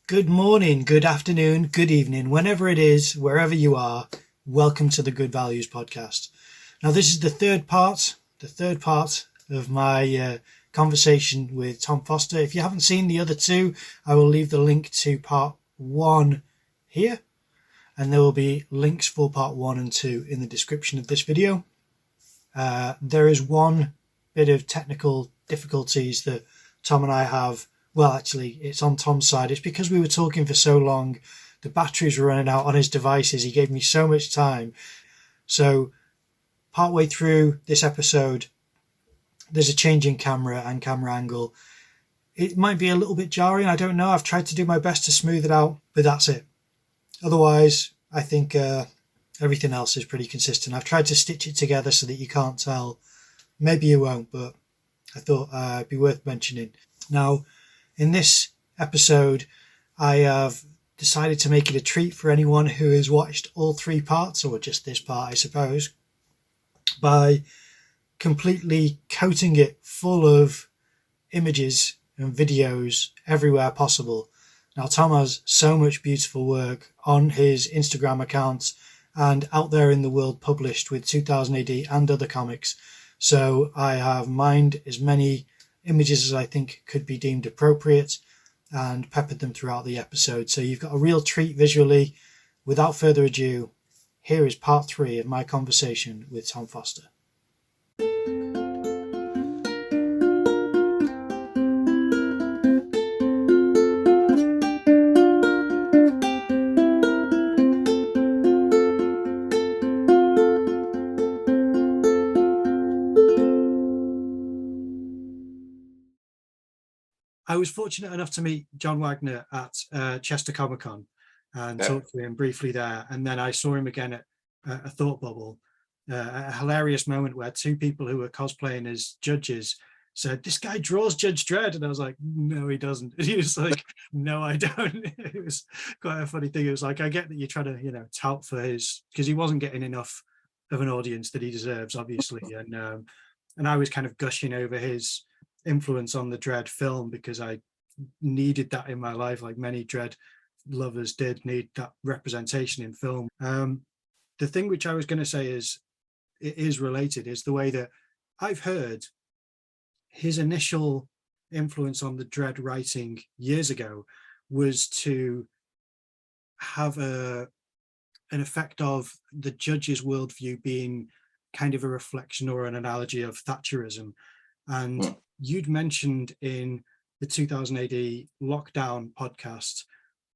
Good morning, good afternoon, good evening, whenever it is, wherever you are, welcome to the Good Values Podcast. Now, this is the third part of my conversation with Tom Foster. If you haven't seen the other two, I will leave the link to part 1 here, and there will be links for part 1 and 2 in the description of this video. There is one bit of technical difficulties that Tom and I have. Well, actually, it's on Tom's side. It's because we were talking for so long. The batteries were running out on his devices. He gave me so much time. So partway through this episode, there's a change in camera and camera angle. It might be a little bit jarring. I don't know. I've tried to do my best to smooth it out, but that's it. Otherwise, I think everything else is pretty consistent. I've tried to stitch it together so that you can't tell. Maybe you won't, but I thought it'd be worth mentioning. Now, in this episode, I have decided to make it a treat for anyone who has watched all 3 parts, or just this part, I suppose, by completely coating it full of images and videos everywhere possible. Now, Tom has so much beautiful work on his Instagram account and out there in the world published with 2000 AD and other comics. So I have mined as many images as I think could be deemed appropriate and peppered them throughout the episode. So you've got a real treat visually. Without further ado, here is part 3 of my conversation with Tom Foster. I was fortunate enough to meet John Wagner at Chester Comic Con and talk to him briefly there. And then I saw him again at a Thought Bubble, a hilarious moment where 2 people who were cosplaying as judges said, "This guy draws Judge Dredd." And I was like, "No, he doesn't." And he was like, "No, I don't." It was quite a funny thing. It was like, I get that you're trying to, tout for his, because he wasn't getting enough of an audience that he deserves, obviously. And I was kind of gushing over his influence on the Dredd film because I needed that in my life, like many Dredd lovers did need that representation in film. The thing which I was going to say is related is the way that I've heard his initial influence on the Dredd writing years ago was to have an effect of the judge's worldview being kind of a reflection or an analogy of Thatcherism. And you'd mentioned in the 2000 AD lockdown podcast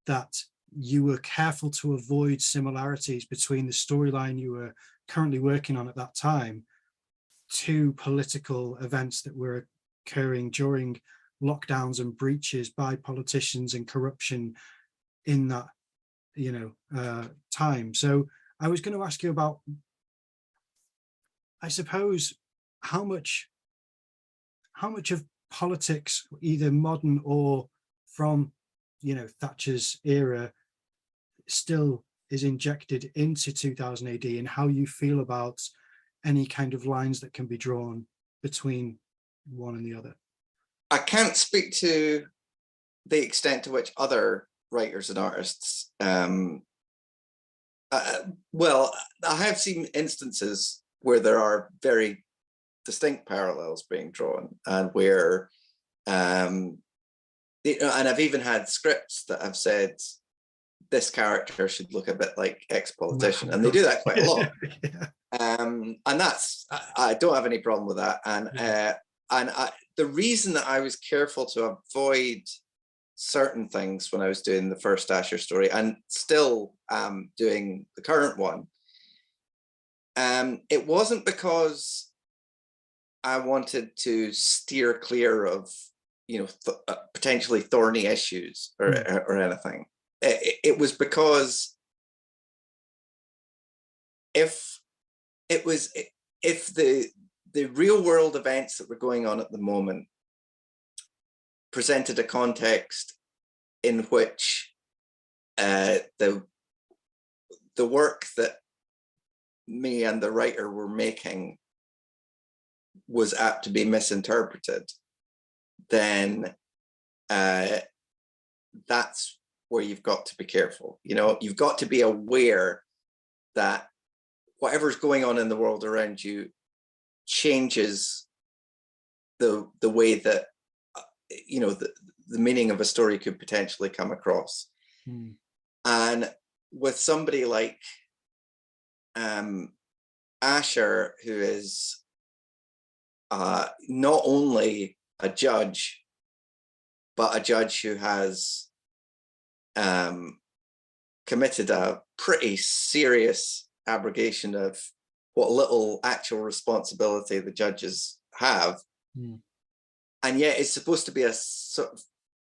that you were careful to avoid similarities between the storyline you were currently working on at that time to political events that were occurring during lockdowns and breaches by politicians and corruption in that, time. So I was going to ask you about, I suppose, how much of politics, either modern or from, Thatcher's era, still is injected into 2000 AD, and how you feel about any kind of lines that can be drawn between one and the other. I can't speak to the extent to which other writers and artists, well, I have seen instances where there are very distinct parallels being drawn, and where and I've even had scripts that have said this character should look a bit like X-politician, and they do that quite a lot. And that's, I don't have any problem with that. And the reason that I was careful to avoid certain things when I was doing the first Asher story, and still doing the current one, it wasn't because I wanted to steer clear of, potentially thorny issues or anything. It was because if the real world events that were going on at the moment presented a context in which the work that me and the writer were making was apt to be misinterpreted, then that's where you've got to be careful. You've got to be aware that whatever's going on in the world around you changes the way that the meaning of a story could potentially come across. And with somebody like Asher, who is not only a judge, but a judge who has committed a pretty serious abrogation of what little actual responsibility the judges have, and yet is supposed to be to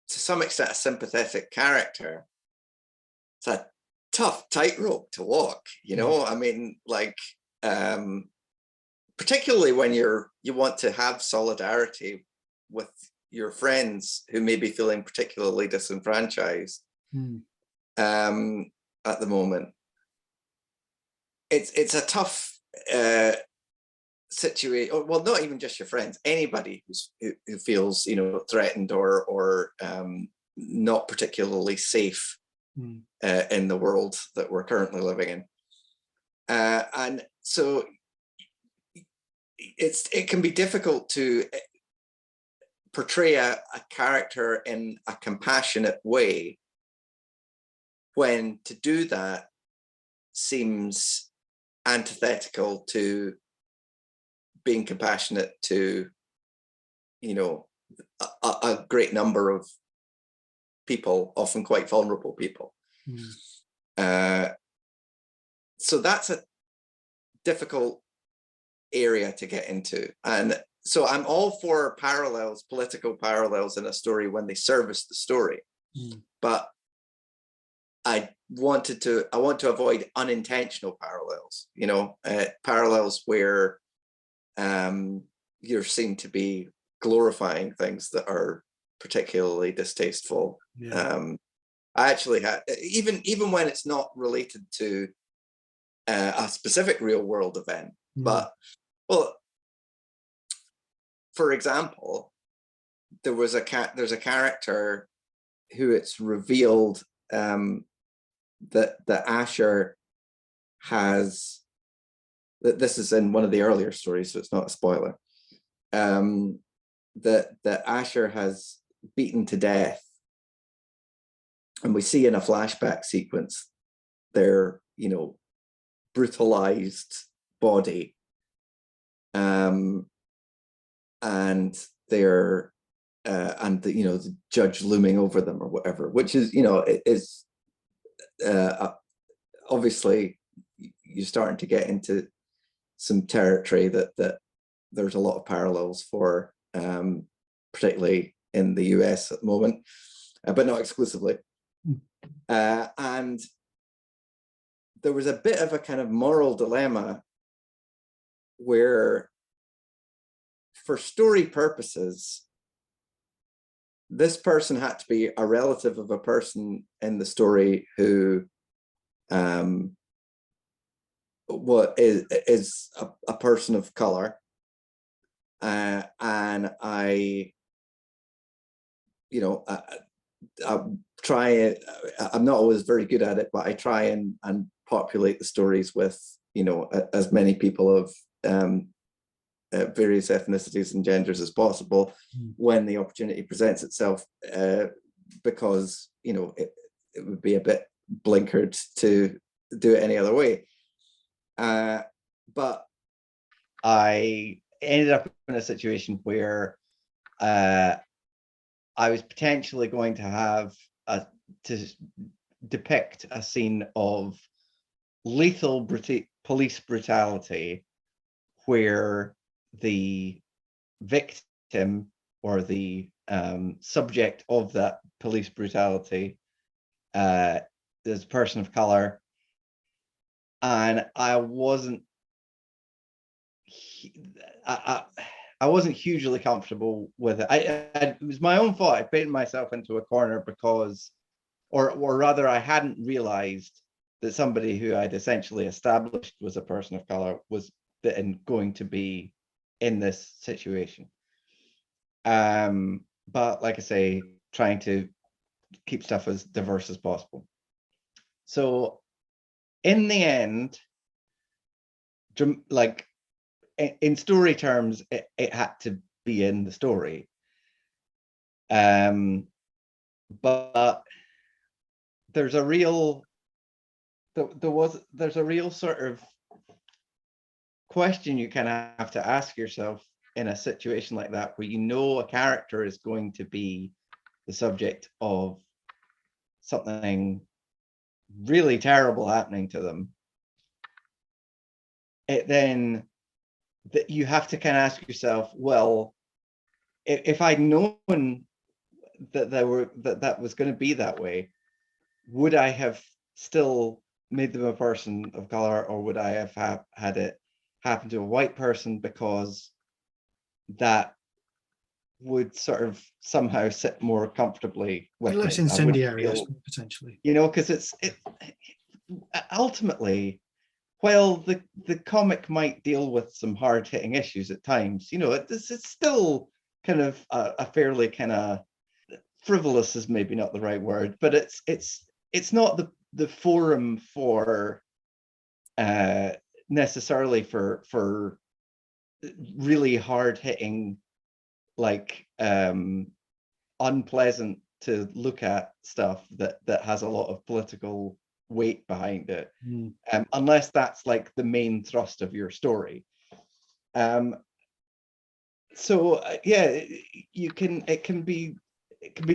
some extent, a sympathetic character. It's a tough tightrope to walk, I mean, like, particularly when you want to have solidarity with your friends who may be feeling particularly disenfranchised at the moment. It's a tough situation. Well, not even just your friends, anybody who feels threatened or not particularly safe in the world that we're currently living in, and so it can be difficult to portray a character in a compassionate way when to do that seems antithetical to being compassionate to a great number of people, often quite vulnerable people. So that's a difficult area to get into, and so I'm all for political parallels in a story when they service the story, but I want to avoid unintentional parallels, parallels where you're seen to be glorifying things that are particularly distasteful. I actually had, even when it's not related to a specific real world event, but for example, there's a character who it's revealed that Asher has, that this is in one of the earlier stories, so it's not a spoiler, that Asher has beaten to death, and we see in a flashback sequence their brutalized body, and their the judge looming over them or whatever, which is is obviously you're starting to get into some territory that there's a lot of parallels for, particularly in the US at the moment, but not exclusively. And there was a bit of a kind of moral dilemma where, for story purposes, this person had to be a relative of a person in the story who is a person of color, and I try it. I'm not always very good at it, but I try and populate the stories with as many people of various ethnicities and genders as possible when the opportunity presents itself, because it would be a bit blinkered to do it any other way. But I ended up in a situation where I was potentially going to have to depict a scene of lethal police brutality, where the victim or the subject of that police brutality is a person of color, and I wasn't hugely comfortable with it. It was my own fault. I painted myself into a corner because, or rather, I hadn't realized that somebody who I'd essentially established was a person of color was going to be in this situation. But like I say, trying to keep stuff as diverse as possible. So in the end, like in story terms, it had to be in the story. But there's a real sort of question you kind of have to ask yourself in a situation like that, where you know a character is going to be the subject of something really terrible happening to them. Then that you have to kind of ask yourself, well, if I'd known that that was going to be that way, would I have still made them a person of color, or would I have had it happen to a white person, because that would sort of somehow sit more comfortably with me. Less incendiary, potentially. You know, because it ultimately, while the comic might deal with some hard-hitting issues at times, you know, it's still kind of a fairly kind of frivolous is maybe not the right word, but it's not the forum for necessarily for really hard-hitting, like unpleasant to look at stuff that has a lot of political weight behind it, unless that's like the main thrust of your story. So yeah, it can be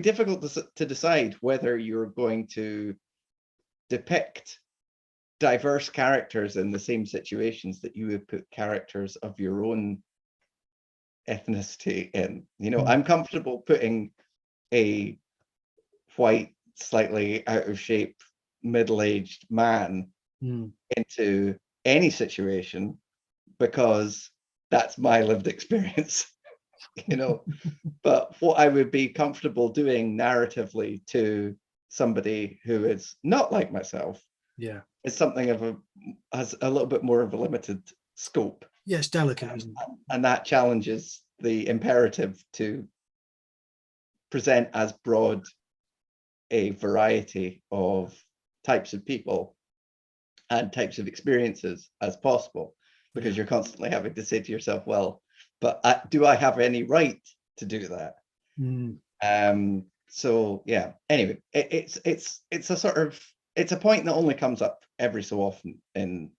difficult to decide whether you're going to depict diverse characters in the same situations that you would put characters of your own ethnicity in. You know, I'm comfortable putting a white, slightly out of shape, middle-aged man into any situation, because that's my lived experience. You know, but what I would be comfortable doing narratively to somebody who is not like myself, is something has a little bit more of a limited scope. Yes, delicate, isn't it? And that challenges the imperative to present as broad a variety of types of people and types of experiences as possible, because you're constantly having to say to yourself, well, but do I have any right to do that? So yeah, anyway, it's a sort of, it's a point that only comes up every so often in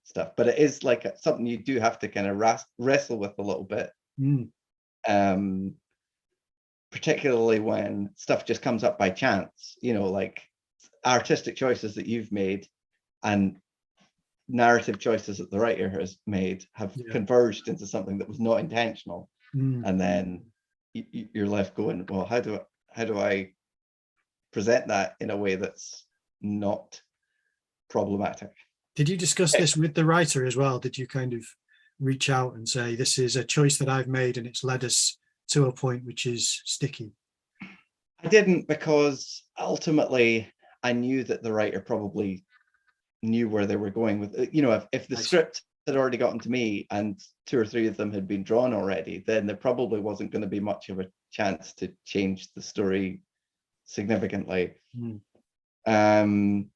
stuff, but it is like something you do have to kind of wrestle with a little bit, particularly when stuff just comes up by chance, you know, like artistic choices that you've made and narrative choices that the writer has made have converged into something that was not intentional, and then you're left going, well, how do I present that in a way that's not problematic? Did you discuss this with the writer as well? Did you kind of reach out and say, this is a choice that I've made and it's led us to a point which is sticky? I didn't, because ultimately I knew that the writer probably knew where they were going with it. You know, if the script had already gotten to me and 2 or 3 of them had been drawn already, then there probably wasn't going to be much of a chance to change the story significantly. And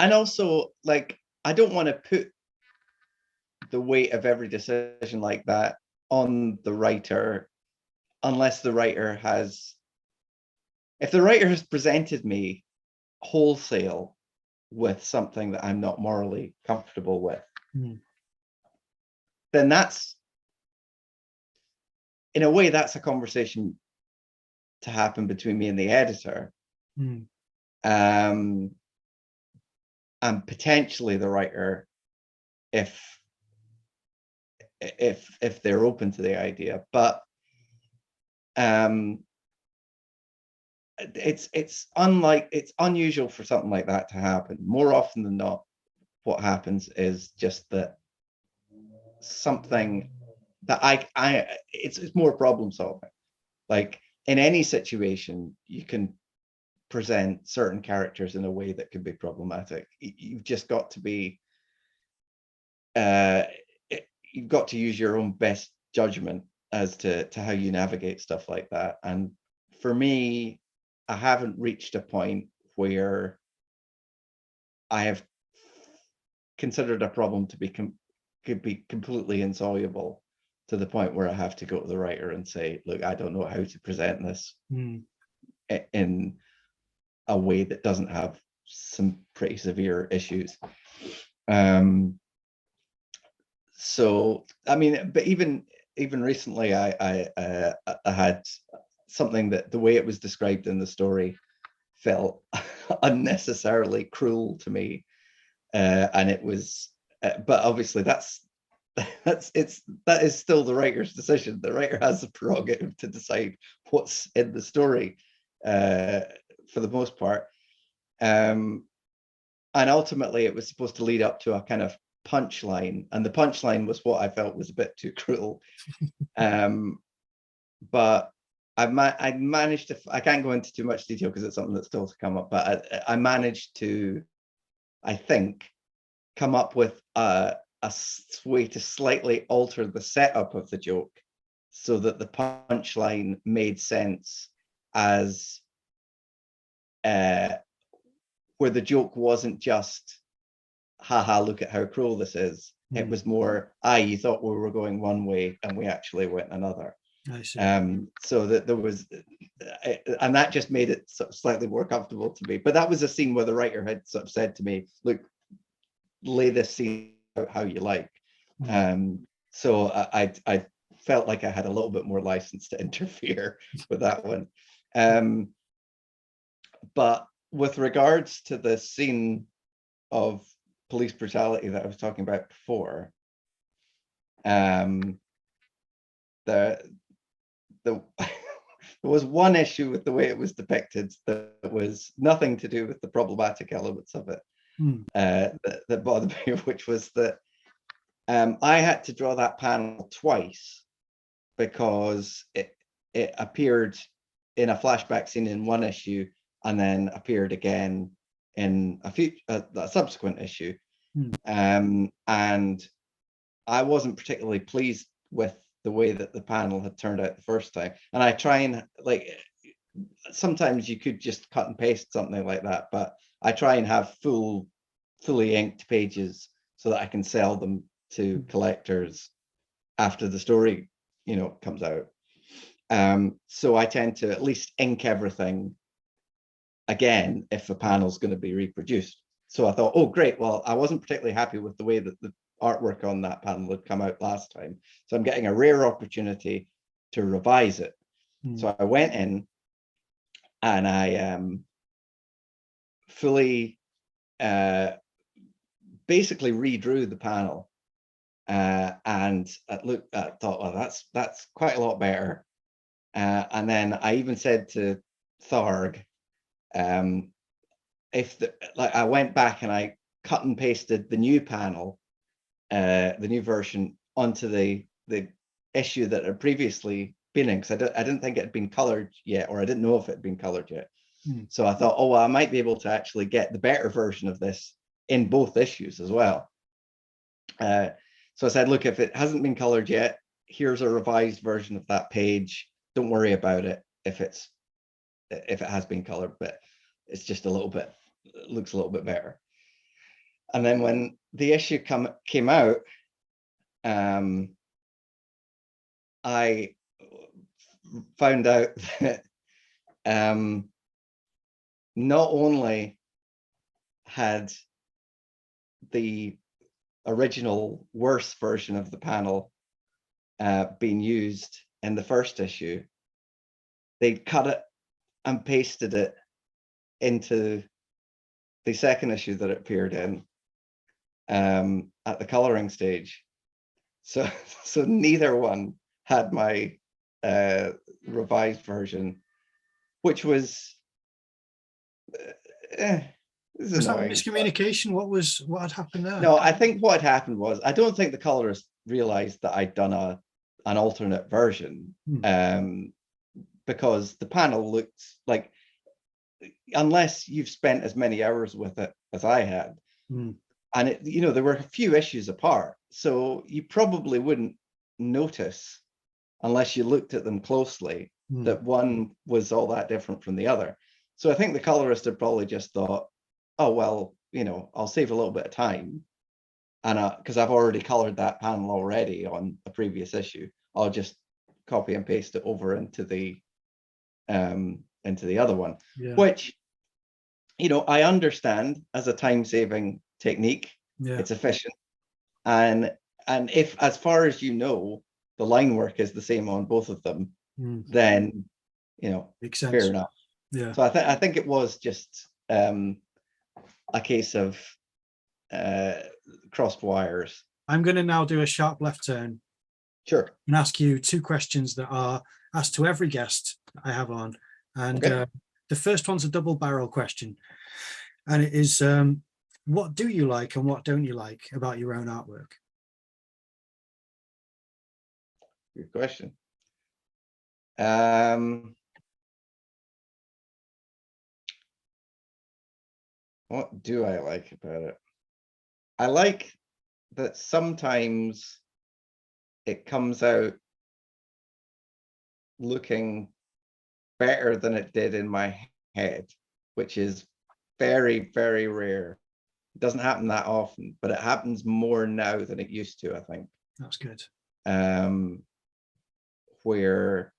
also, like, I don't want to put the weight of every decision like that on the writer, unless the writer has, if the writer has presented me wholesale with something that I'm not morally comfortable with, then that's, in a way, that's a conversation to happen between me and the editor, and potentially the writer, if they're open to the idea. But it's unusual for something like that to happen. More often than not, what happens is just that something that it's more problem solving. Like, in any situation, you can present certain characters in a way that can be problematic. You've just got to be, you've got to use your own best judgment as to how you navigate stuff like that. And for me, I haven't reached a point where I have considered a problem to be could be completely insoluble to the point where I have to go to the writer and say, look, I don't know how to present this in a way that doesn't have some pretty severe issues. So I mean, but even recently, I had something that the way it was described in the story felt unnecessarily cruel to me, and it was. But obviously, that is still the writer's decision. The writer has the prerogative to decide what's in the story, for the most part. And ultimately, it was supposed to lead up to a kind of punchline, and the punchline was what I felt was a bit too cruel. But I managed to. I can't go into too much detail because it's something that's still to come up. But I managed to, I think, come up with a way to slightly alter the setup of the joke so that the punchline made sense as where the joke wasn't just, haha, look at how cruel this is. It was more, you thought we were going one way and we actually went another. I see. So that there was, and that just made it sort of slightly more comfortable to me. But that was a scene where the writer had sort of said to me, look, lay this scene out how you like. So I felt like I had a little bit more license to interfere with that one. But with regards to the scene of police brutality that I was talking about before, there was one issue with the way it was depicted that was nothing to do with the problematic elements of it, that bothered me, which was that I had to draw that panel twice because it appeared in a flashback scene in one issue and then appeared again in a subsequent issue. And I wasn't particularly pleased with the way that the panel had turned out the first time. And I try and, like, sometimes you could just cut and paste something like that, but I try and have fully inked pages so that I can sell them to collectors after the story, comes out. So I tend to at least ink everything again if a panel's going to be reproduced. So I thought, oh, great. Well, I wasn't particularly happy with the way that the artwork on that panel had come out last time. So I'm getting a rare opportunity to revise it. So I went in and I fully basically redrew the panel. And I thought, well, that's quite a lot better. And then I even said to Tharg, I went back and I cut and pasted the new panel, the new version, onto the issue that had previously been in, because I didn't think it had been colored yet, or I didn't know if it had been colored yet. So I thought, oh, well, I might be able to actually get the better version of this in both issues as well. So I said, look, if it hasn't been colored yet, here's a revised version of that page. Don't worry about it if it has been colored, but it's just looks a little bit better. And then when the issue came out, I found out that not only had the original worse version of the panel been used in the first issue, they'd cut it and pasted it into the second issue that it appeared in at the coloring stage. So neither one had my revised version, which was was that a miscommunication? What had happened there? No, I think what had happened was, I don't think the colorist realized that I'd done an alternate version, because the panel looked like, unless you've spent as many hours with it as I had, and it, there were a few issues apart, so you probably wouldn't notice unless you looked at them closely that one was all that different from the other. So I think the colorist had probably just thought, oh, well, I'll save a little bit of time. And because I've already colored that panel already on a previous issue, I'll just copy and paste it over into the other one, which, I understand as a time-saving technique. It's efficient. And if, as far as the line work is the same on both of them, then, makes sense. Fair enough. Yeah. So I think it was just a case of crossed wires. I'm going to now do a sharp left turn. Sure. And ask you two questions that are asked to every guest I have on. And the first one's a double barrel question. And it is, what do you like and what don't you like about your own artwork? Good question. What do I like about it? I like that sometimes it comes out looking better than it did in my head, which is very, very rare. It doesn't happen that often, but it happens more now than it used to, I think. That's good. Where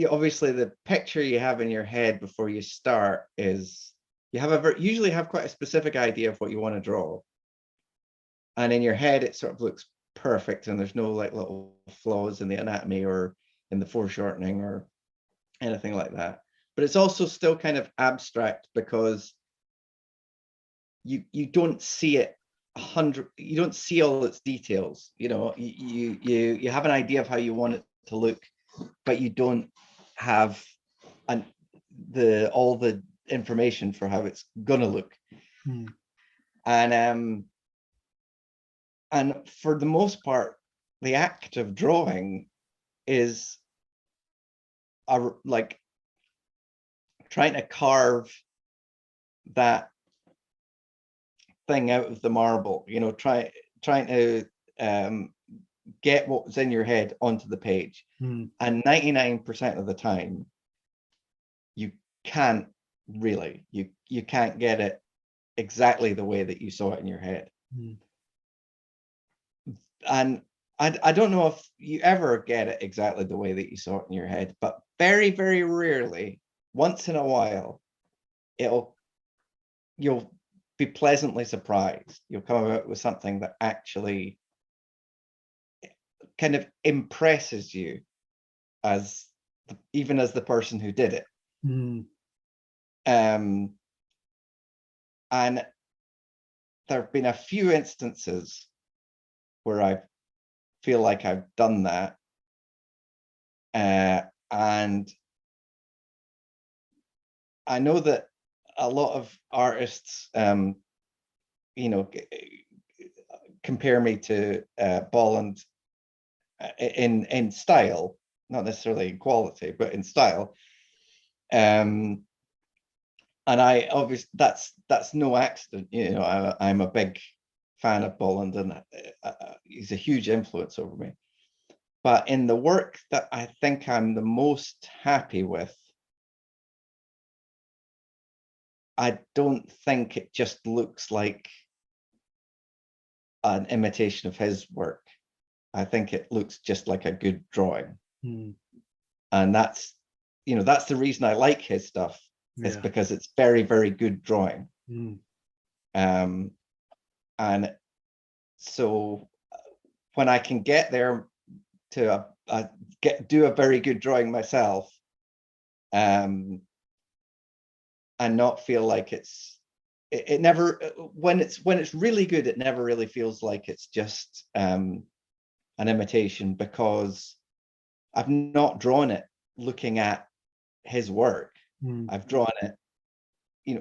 obviously the picture you have in your head before you start is you usually have quite a specific idea of what you want to draw, and in your head it sort of looks perfect and there's no like little flaws in the anatomy or in the foreshortening or anything like that. But it's also still kind of abstract because you don't see it you don't see all its details. You have an idea of how you want it to look, but you don't have all the information for how it's gonna look. And for the most part, the act of drawing is like trying to carve that thing out of the marble, trying to get what's in your head onto the page. And 99% of the time you can't really, you can't get it exactly the way that you saw it in your head. And I don't know if you ever get it exactly the way that you saw it in your head, but very, very rarely, once in a while, you'll be pleasantly surprised. You'll come out with something that actually kind of impresses you even as the person who did it. And there have been a few instances where I feel like I've done that, and I know that a lot of artists compare me to Bolland in style, not necessarily in quality, but in style. And I obviously that's no accident. I'm a big fan of Bolland, and he's a huge influence over me. But in the work that I think I'm the most happy with, I don't think it just looks like an imitation of his work. I think it looks just like a good drawing. And that's the reason I like his stuff. It's because it's very, very good drawing. And so when I can get there to do a very good drawing myself, and not feel like it never, when it's really good, it never really feels like it's just an imitation, because I've not drawn it looking at his work. I've drawn it,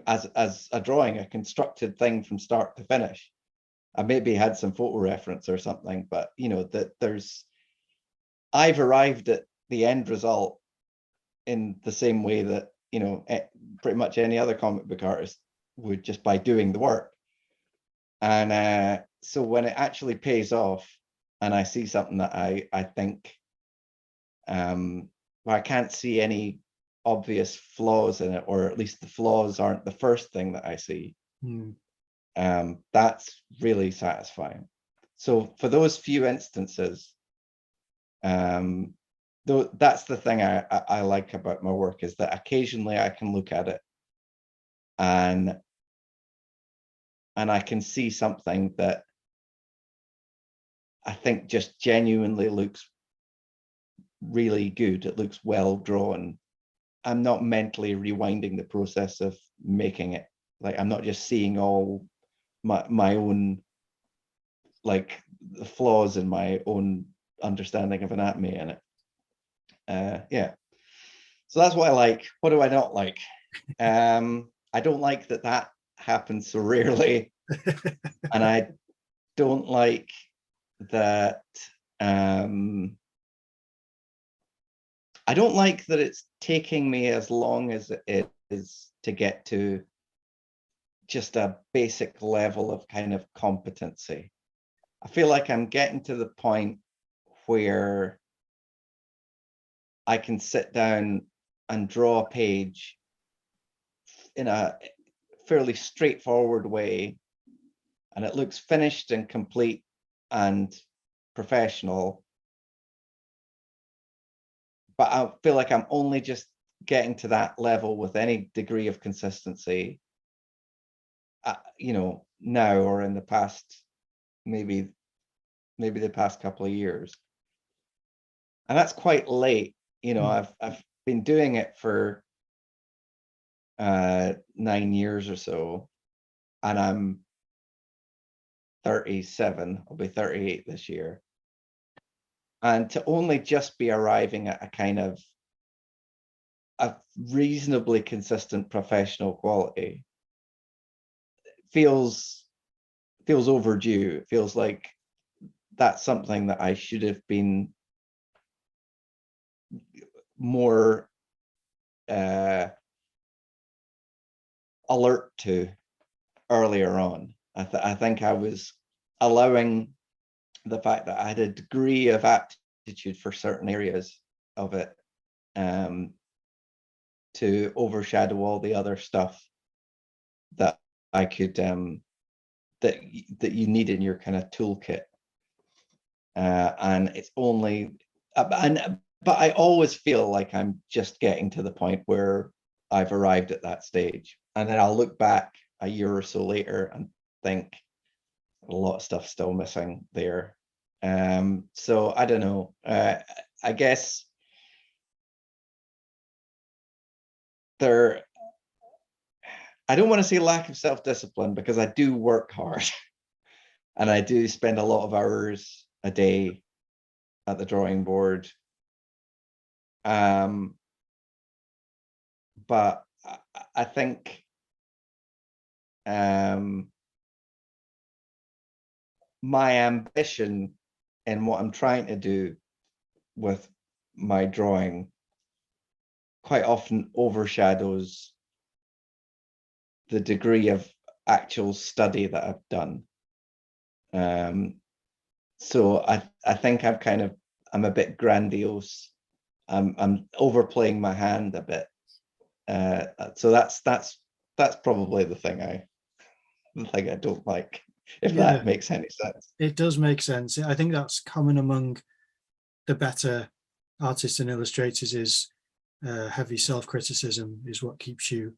as a drawing, a constructed thing from start to finish. I maybe had some photo reference or something, but I've arrived at the end result in the same way that pretty much any other comic book artist would, just by doing the work. And so when it actually pays off and I see something that I think I can't see any obvious flaws in it, or at least the flaws aren't the first thing that I see. That's really satisfying. So for those few instances, though, that's the thing I like about my work, is that occasionally I can look at it and I can see something that I think just genuinely looks really good. It looks well drawn. I'm not mentally rewinding the process of making it. Like, I'm not just seeing all my own, like, the flaws in my own understanding of anatomy in it. Yeah. So that's what I like. What do I not like? I don't like that happens so rarely. And I don't like that I don't like that it's taking me as long as it is to get to just a basic level of kind of competency. I feel like I'm getting to the point where I can sit down and draw a page in a fairly straightforward way, and it looks finished and complete and professional. But I feel like I'm only just getting to that level with any degree of consistency, now or in the past, maybe the past couple of years. And that's quite late. I've been doing it for 9 years or so, and I'm 37. I'll be 38 this year. And to only just be arriving at a kind of a reasonably consistent professional quality feels overdue. It feels like that's something that I should have been more alert to earlier on. I think I was allowing the fact that I had a degree of aptitude for certain areas of it to overshadow all the other stuff that I could that you need in your kind of toolkit. And it's only but I always feel like I'm just getting to the point where I've arrived at that stage, and then I'll look back a year or so later and think a lot of stuff still missing there. So I don't know. I guess I don't want to say lack of self-discipline, because I do work hard and I do spend a lot of hours a day at the drawing board. But I think my ambition and what I'm trying to do with my drawing quite often overshadows the degree of actual study that I've done. So I think I'm a bit grandiose. I'm overplaying my hand a bit. So that's probably the thing I don't like, if that makes any sense. It does make sense. I think that's common among the better artists and illustrators, is heavy self-criticism is what keeps you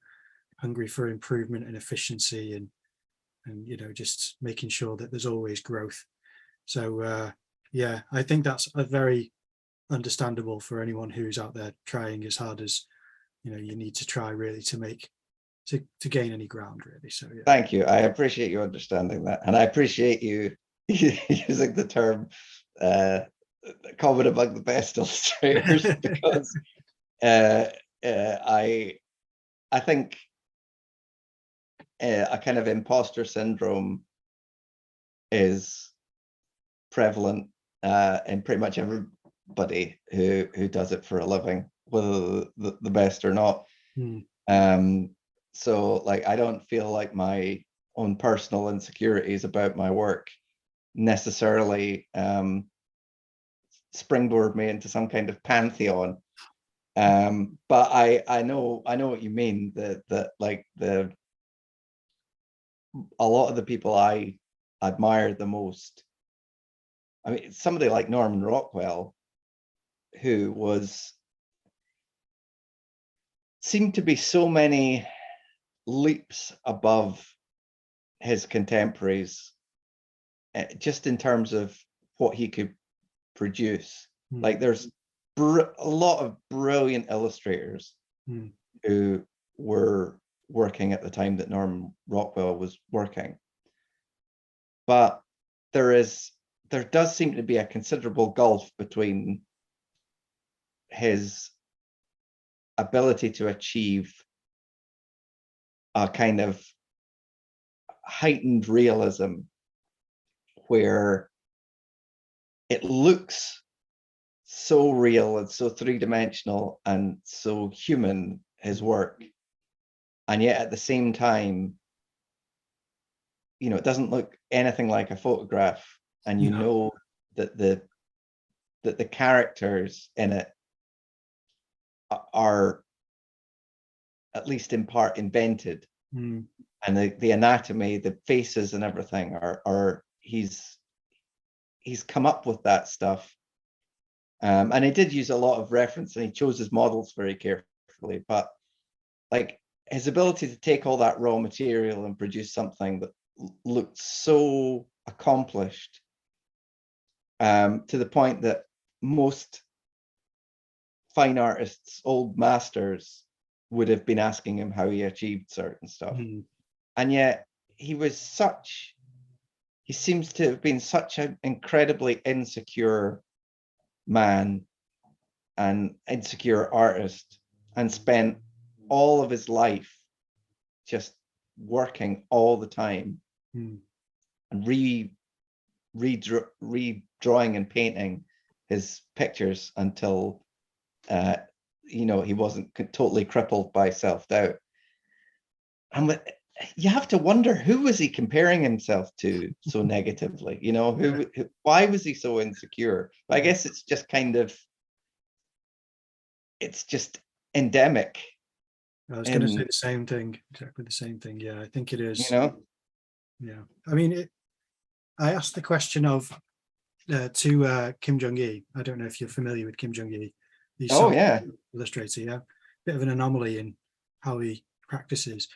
hungry for improvement and efficiency, and just making sure that there's always growth. So I think that's a very understandable for anyone who's out there trying as hard as you need to try, really, to gain any ground, really. So yeah. Thank you. I appreciate you understanding that, and I appreciate you using the term common among the best illustrators, because I think a kind of imposter syndrome is prevalent in pretty much everybody who does it for a living, whether the best or not. So, like, I don't feel like my own personal insecurities about my work necessarily springboard me into some kind of pantheon But I know what you mean. That like a lot of the people I admire the most. I mean, somebody like Norman Rockwell, who seemed to be so many leaps above his contemporaries, just in terms of what he could produce. Like there's a lot of brilliant illustrators who were working at the time that Norman Rockwell was working, but there does seem to be a considerable gulf between his ability to achieve a kind of heightened realism where it looks so real and so three-dimensional and so human, his work, and yet at the same time, it doesn't look anything like a photograph, and you know that the characters in it are at least in part invented, and the anatomy, the faces and everything are he's come up with that stuff, and he did use a lot of reference, and he chose his models very carefully, but like his ability to take all that raw material and produce something that looked so accomplished, to the point that most fine artists, old masters, would have been asking him how he achieved certain stuff. And yet he seems to have been such an incredibly insecure man and insecure artist, and spent all of his life just working all the time and redrawing and painting his pictures until he wasn't totally crippled by self-doubt. And you have to wonder, who was he comparing himself to so negatively? Why was he so insecure? But I guess it's just it's just endemic. I was going to say the same thing, exactly the same thing. Yeah, I think it is. Yeah. I mean, I asked the question of to Kim Jong-il. I don't know if you're familiar with Kim Jong-il. He's illustrator, yeah. Bit of an anomaly in how he practices.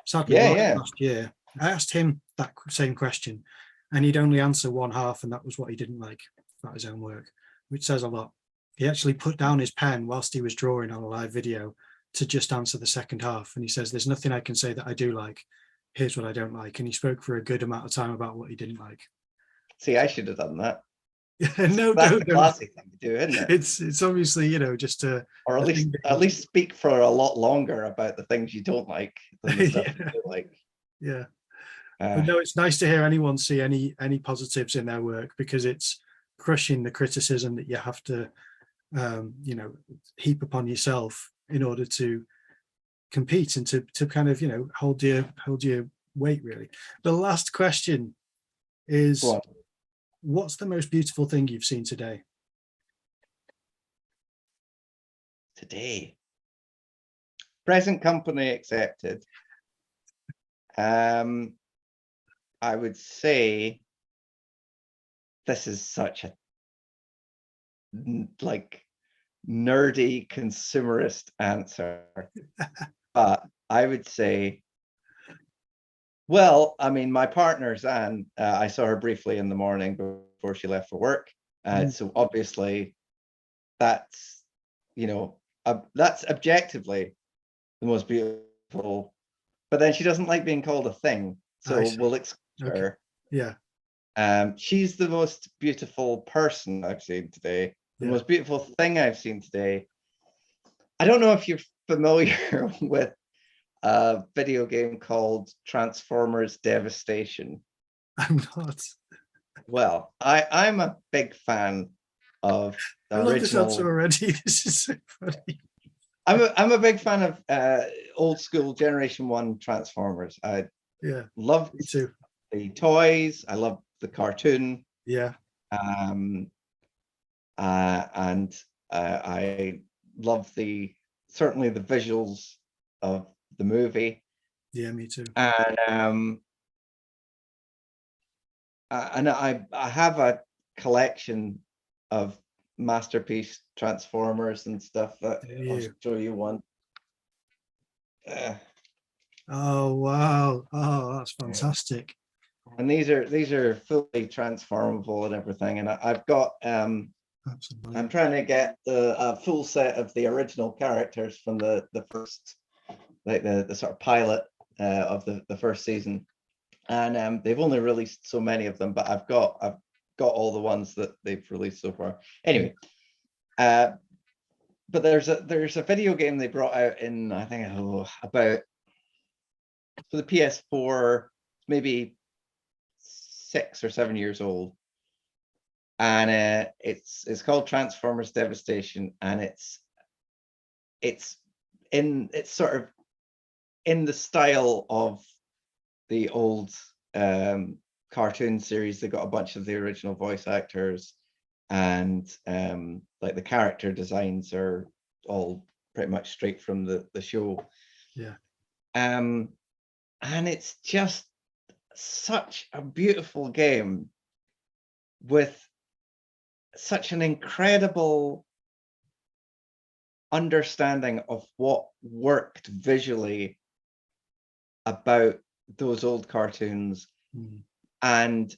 Sadly, last year, I asked him that same question, and he'd only answer one half, and that was what he didn't like about his own work, which says a lot. He actually put down his pen whilst he was drawing on a live video to just answer the second half, and he says, "There's nothing I can say that I do like. Here's what I don't like." And he spoke for a good amount of time about what he didn't like. See, I should have done that. No, that's the classic thing to do, isn't it? It's obviously, just to, or at least speak for a lot longer about the things you don't like than the stuff you do like. Yeah. But no, it's nice to hear anyone see any positives in their work, because it's crushing the criticism that you have to heap upon yourself in order to compete and to kind of hold your weight, really. The last question is, what's the most beautiful thing you've seen today? Present company accepted. I would say this is such a nerdy consumerist answer, but I would say, well, I mean, my partner's Anne, I saw her briefly in the morning before she left for work. So obviously that's objectively the most beautiful, but then she doesn't like being called a thing. So we'll exclude her. Yeah. She's the most beautiful person I've seen today. The most beautiful thing I've seen today. I don't know if you're familiar with a video game called Transformers Devastation. I'm not. Well, I'm a big fan of the I love this original. answer already. This is so funny. I'm a big fan of old school Generation 1 Transformers. I love the toys. I love the cartoon. Yeah. And I love certainly the visuals of the movie. Yeah, me too. And I have a collection of masterpiece Transformers and stuff that I'll show you one. Oh wow! Oh, that's fantastic. And these are fully transformable and everything. And I've got Absolutely. I'm trying to get a full set of the original characters from the first, like the sort of pilot of the first season. And they've only released so many of them, but I've got all the ones that they've released so far. Anyway, but there's a video game they brought out in, I think, about, for the PS4, maybe 6 or 7 years old, and it's called Transformers Devastation, and it's sort of in the style of the old cartoon series. They got a bunch of the original voice actors, and like the character designs are all pretty much straight from the show. Yeah. And it's just such a beautiful game with such an incredible understanding of what worked visually about those old cartoons. And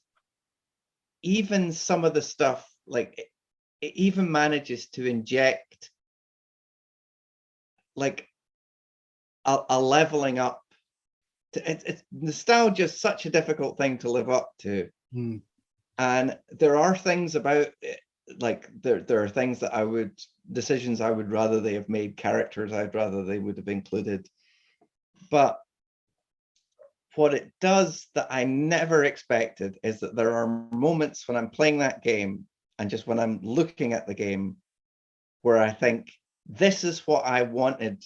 even some of the stuff, like it even manages to inject like a leveling up. It's nostalgia is such a difficult thing to live up to. And there are things about it, like there are things that decisions I would rather they have made, characters I'd rather they would have included. But what it does that I never expected is that there are moments when I'm playing that game and just when I'm looking at the game where I think, this is what I wanted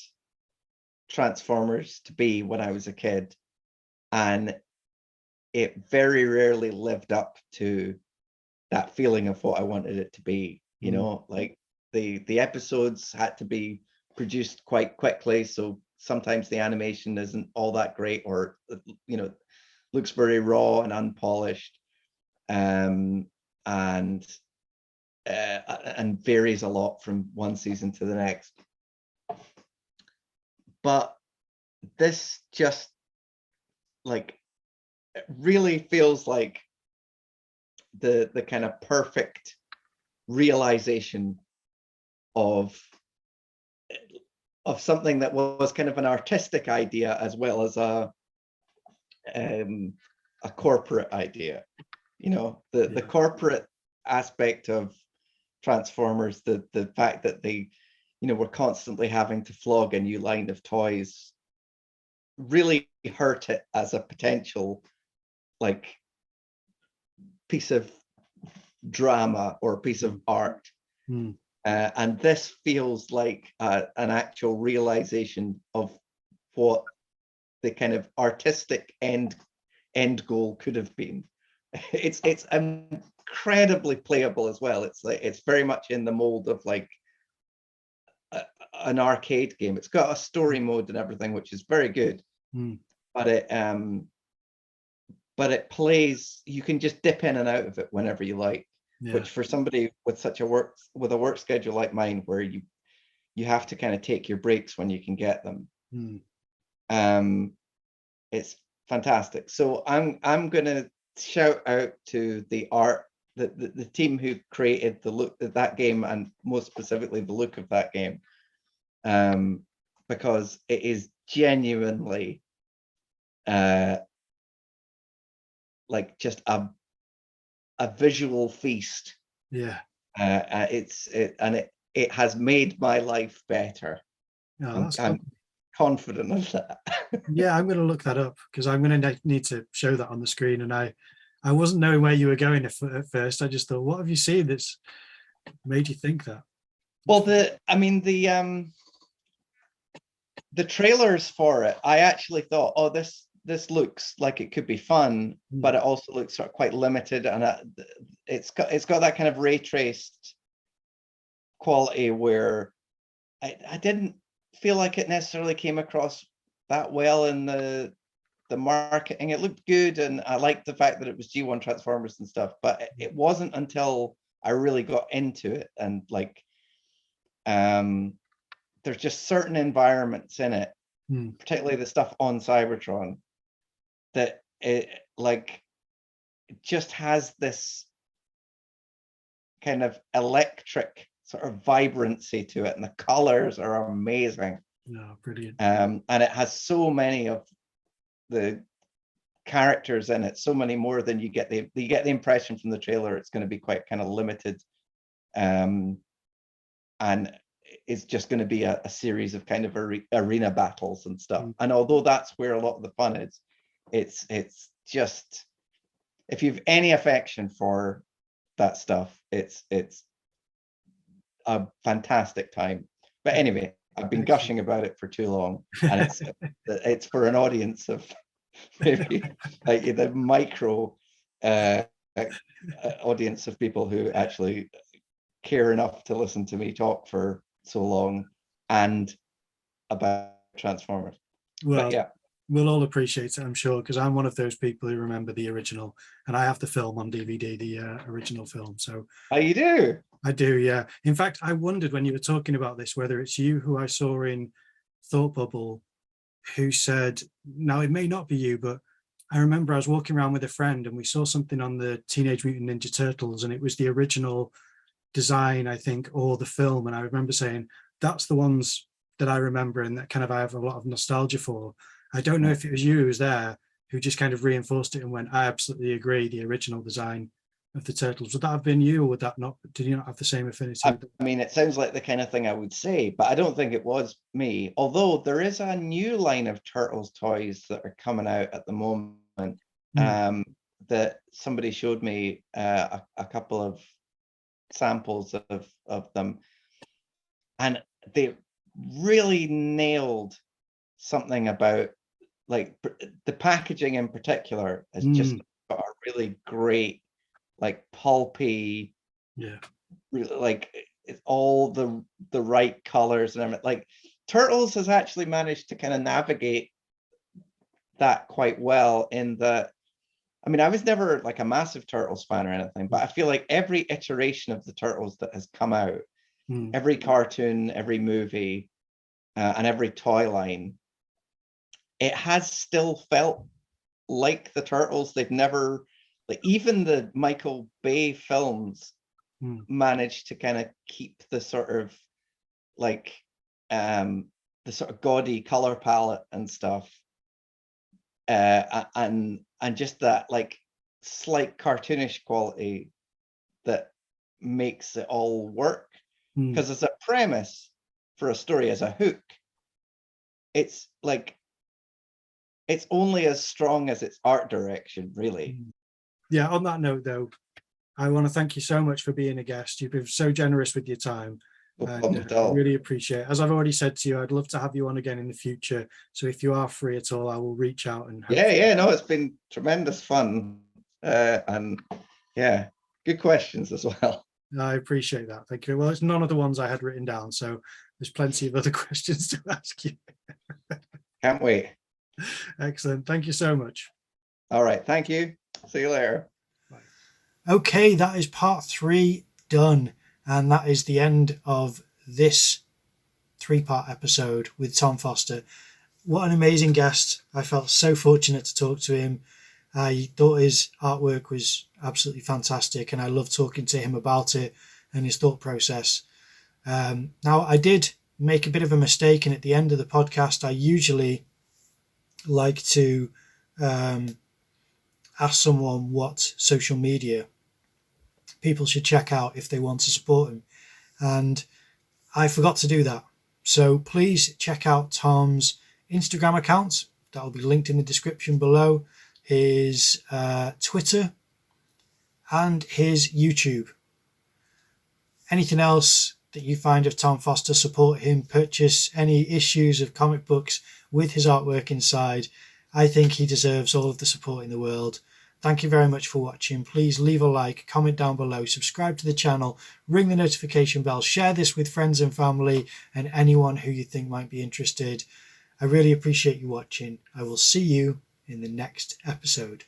Transformers to be when I was a kid. And it very rarely lived up to that feeling of what I wanted it to be. You know, like the episodes had to be produced quite quickly, so sometimes the animation isn't all that great, or looks very raw and unpolished, and varies a lot from one season to the next. But this just like it really feels like the kind of perfect realization of something that was kind of an artistic idea as well as a corporate idea. The corporate aspect of Transformers, the fact that they were constantly having to flog a new line of toys, really hurt it as a potential like piece of drama or piece of art. And this feels like an actual realization of what the kind of artistic end goal could have been. It's incredibly playable as well. It's very much in the mold of like an arcade game. It's got a story mode and everything, which is very good. But it plays, you can just dip in and out of it whenever you like. Which for somebody with a work schedule like mine, where you have to kind of take your breaks when you can get them, it's fantastic. So I'm gonna shout out to the team who created the look of that game, and most specifically the look of that game, because it is genuinely like just a visual feast. It has made my life better. I'm confident of that. I'm going to look that up, because I'm going to need to show that on the screen. And I wasn't knowing where you were going at first. I just thought, what have you seen that's made you think that? Well, the trailers for it, I actually thought, oh, this looks like it could be fun, but it also looks sort of quite limited, and it's got that kind of ray traced quality where I didn't feel like it necessarily came across that well in the marketing. It looked good, and I liked the fact that it was G1 Transformers and stuff, but it wasn't until I really got into it, and like there's just certain environments in it, particularly the stuff on Cybertron, that it just has this kind of electric sort of vibrancy to it, and the colors are amazing. No, brilliant. And it has so many of the characters in it, so many more than you get the impression from the trailer it's going to be quite kind of limited, and it's just going to be a series of kind of arena battles and stuff. And although that's where a lot of the fun is, it's just, if you've any affection for that stuff, it's a fantastic time. But anyway, I've been gushing about it for too long, and it's for an audience of maybe like the micro audience of people who actually care enough to listen to me talk for so long and about Transformers. Well, but yeah, we'll all appreciate it, I'm sure, because I'm one of those people who remember the original, and I have the film on DVD, the original film. So you do? I do, yeah. In fact, I wondered when you were talking about this whether it's you who I saw in Thought Bubble who said, now it may not be you, but I remember I was walking around with a friend and we saw something on the Teenage Mutant Ninja Turtles, and it was the original design, I think, or the film. And I remember saying, that's the ones that I remember and that kind of I have a lot of nostalgia for. I don't know if it was you who was there who just kind of reinforced it and went, I absolutely agree, the original design of the Turtles. Would that have been you, or would that not? Did you not have the same affinity? I mean, it sounds like the kind of thing I would say, but I don't think it was me. Although there is a new line of Turtles toys that are coming out at the moment, that somebody showed me a couple of samples of them, and they really nailed something about, like, the packaging in particular has just got a really great, like, pulpy, really, like, it's all the right colors and everything. Like, Turtles has actually managed to kind of navigate that quite well, in that, I mean, I was never like a massive Turtles fan or anything, but I feel like every iteration of the Turtles that has come out, every cartoon, every movie, and every toy line, it has still felt like the Turtles. They've never, like, even the Michael Bay films managed to kind of keep the sort of, like, the sort of gaudy color palette and stuff, and just that, like, slight cartoonish quality that makes it all work. Because as a premise for a story, as a hook, it's like, it's only as strong as its art direction, really. Yeah, on that note, though, I want to thank you so much for being a guest. You've been so generous with your time. I really appreciate it. As I've already said to you, I'd love to have you on again in the future. So if you are free at all, I will reach out. And no, it's been tremendous fun. And yeah, good questions as well. I appreciate that. Thank you. Well, it's none of the ones I had written down, so there's plenty of other questions to ask you. Can't wait. Excellent. Thank you so much. All right. Thank you. See you later. Bye. Okay, that is part 3 done. And that is the end of this 3-part episode with Tom Foster. What an amazing guest. I felt so fortunate to talk to him. I thought his artwork was absolutely fantastic, and I loved talking to him about it and his thought process. Now, I did make a bit of a mistake, and at the end of the podcast, I usually like to ask someone what social media people should check out if they want to support him, and I forgot to do that. So please check out Tom's Instagram account. That will be linked in the description below, his Twitter, and his YouTube. Anything else that you find of Tom Foster, support him, purchase any issues of comic books with his artwork inside. I think he deserves all of the support in the world. Thank you very much for watching. Please leave a like, comment down below, subscribe to the channel, ring the notification bell, share this with friends and family and anyone who you think might be interested. I really appreciate you watching. I will see you in the next episode.